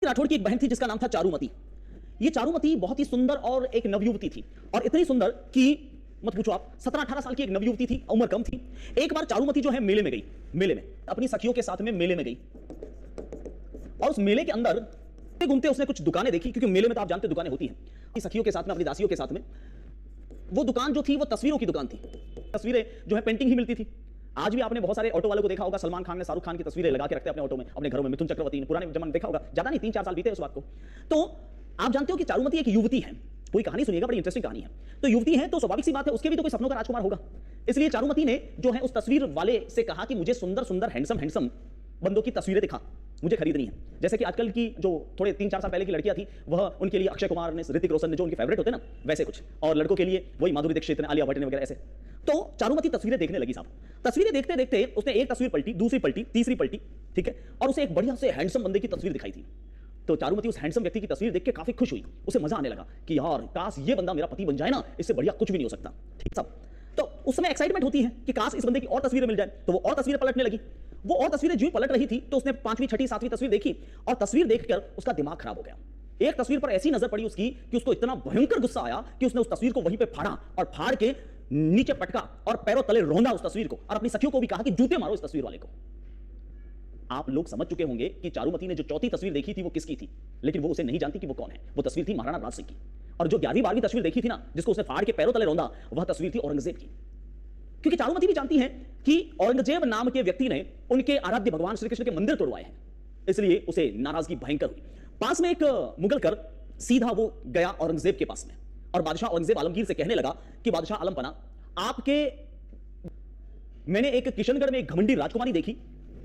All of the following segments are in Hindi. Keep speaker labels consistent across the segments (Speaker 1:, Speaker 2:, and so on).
Speaker 1: राठौड़ की एक बहन थी जिसका नाम था चारुमती। ये चारुमती बहुत ही सुंदर और एक नवयुवती थी, और इतनी सुंदर कि मत पूछो आप। 17-18 साल की एक नवयुवती थी, उम्र कम थी। एक बार चारुमती जो है मेले में गई, मेले में अपनी सखियों के साथ में मेले में गई, और उस मेले के अंदर घूमते उसने कुछ दुकानें देखी, क्योंकि मेले में तो आप जानते दुकानें होती हैं। सखियों के साथ में, अपनी दासियों के साथ में, वो दुकान जो थी वो तस्वीरों की दुकान थी। तस्वीरें जो है पेंटिंग ही मिलती थी। आज भी आपने बहुत सारे ऑटो वालों को देखा होगा, सलमान खान ने, शाहरुख खान की तस्वीरें लगा के रखते हैं अपने ऑटो में, अपने घरों में। मिथुन चक्रवर्ती ने पुराने जमाने में देखा होगा, ज्यादा नहीं 3-4 साल बीते उस बात को। तो आप जानते हो कि चारुमती एक युवती है। कोई कहानी सुनिएगा, बड़ी इंटरेस्टिंग कहानी है। तो युवती है तो स्वाभाविक सी बात है उसके भी तो कोई सपनों का राजकुमार होगा। इसलिए चारुमती ने जो है उस तस्वीर वाले से कहा कि मुझे सुंदर सुंदर हैंडसम बंदों की तस्वीरें दिखा, मुझे खरीदनी है। जैसे कि आजकल की जो थोड़े 3-4 साल पहले की लड़कियां थी, वह उनके लिए अक्षय कुमार ने, ऋतिक रोशन ने, जो उनके फेवरेट होते ना, वैसे कुछ। और लड़कों के लिए वही माधुरी दीक्षित ने, आलिया भट्ट ने वगैरह ऐसे। तो चारुमती तस्वीरें देखने लगी साहब। तस्वीरें देखते देखते उसने एक तस्वीर पलटी, दूसरी पलटी, तीसरी पलटी, ठीक है, और उसे एक बढ़िया से हैंडसम बंदे की तस्वीर दिखाई थी। तो चारुमती उस हैंडसम व्यक्ति की तस्वीर देख के काफी खुश हुई। उसे मजा आने लगा कि यार काश ये बंदा मेरा पति बन जाए ना, इससे बढ़िया कुछ भी नहीं हो सकता। ठीक सब। तो उस समय एक्साइटमेंट होती है कि काश इस बंदे की और तस्वीरें मिल जाए। तो वो और तस्वीरें पलटने लगी। वो और तस्वीरें जो पलट रही थी, तो उसने 5वीं, 6ठी, 7वीं तस्वीर देखी, और तस्वीर देखकर उसका दिमाग खराब हो गया। एक तस्वीर पर ऐसी नजर पड़ी उसकी कि उसको इतना भयंकर गुस्सा आया कि उसने उस तस्वीर को वहीं पे फाड़ा, और फाड़ के नीचे पटका और पैरों तले रौंदा उस तस्वीर को, और अपनी सखियों को भी कहा कि जूते मारो इस तस्वीर वाले को। आप लोग समझ चुके होंगे कि चारुमती ने जो चौथी तस्वीर देखी थी वो किसकी थी, लेकिन वो उसे नहीं जानती कि वो कौन है। वो तस्वीर थी महाराणा राज सिंह की। और जो 11वीं 12वीं तस्वीर देखी थी ना, जिसको उसने फाड़ के पैरों तले रौंदा, वह तस्वीर थी औरंगजेब की। क्योंकि चारुमती भी जानती है कि औरंगजेब नाम के व्यक्ति ने उनके आराध्य भगवान श्री कृष्ण के मंदिर तोड़वाए हैं, इसलिए उसे नाराजगी भयंकर हुई। पास में एक मुगल कर सीधा वो गया औरंगजेब के पास में, और बादशाह औरंगजेब आलमगीर से कहने लगा कि बादशाह आलमपना, मैंने एक किशनगढ़ में एक घमंडी राजकुमारी देखी।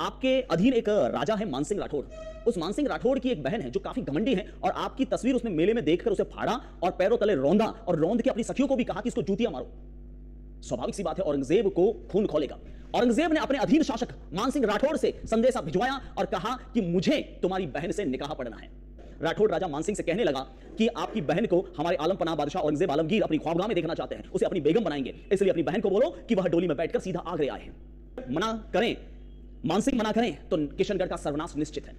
Speaker 1: आपके अधीन एक राजा है मानसिंह राठौड़। उस मानसिंह राठौड़ की एक बहन है जो काफी घमंडी है, और आपकी तस्वीर उसने मेले में देखकर उसे फाड़ा और पैरों तले रौंदा, और रौंद के अपनी सखियों को भी कहा कि इसको जूतियां मारो। स्वाभाविक सी बात है औरंगजेब को खून खोलेगा। औरंगजेब ने अपने अधीन शासक मानसिंह राठौड़ से संदेशा भिजवाया और कहा कि मुझे तुम्हारी बहन से निकाह पढ़ना है। राठौड़ राजा मानसिंह से कहने लगा कि आपकी बहन को हमारे आलमपना बादशाह औरंगजेब आलमगीर अपनी ख्वाबगाह में देखना चाहते हैं, उसे अपनी बेगम बनाएंगे, इसलिए अपनी बहन को बोलो कि वह डोली में बैठकर सीधा आगरे आए हैं। मना करें, मानसिंह मना करें तो किशनगढ़ का सर्वनाश निश्चित है।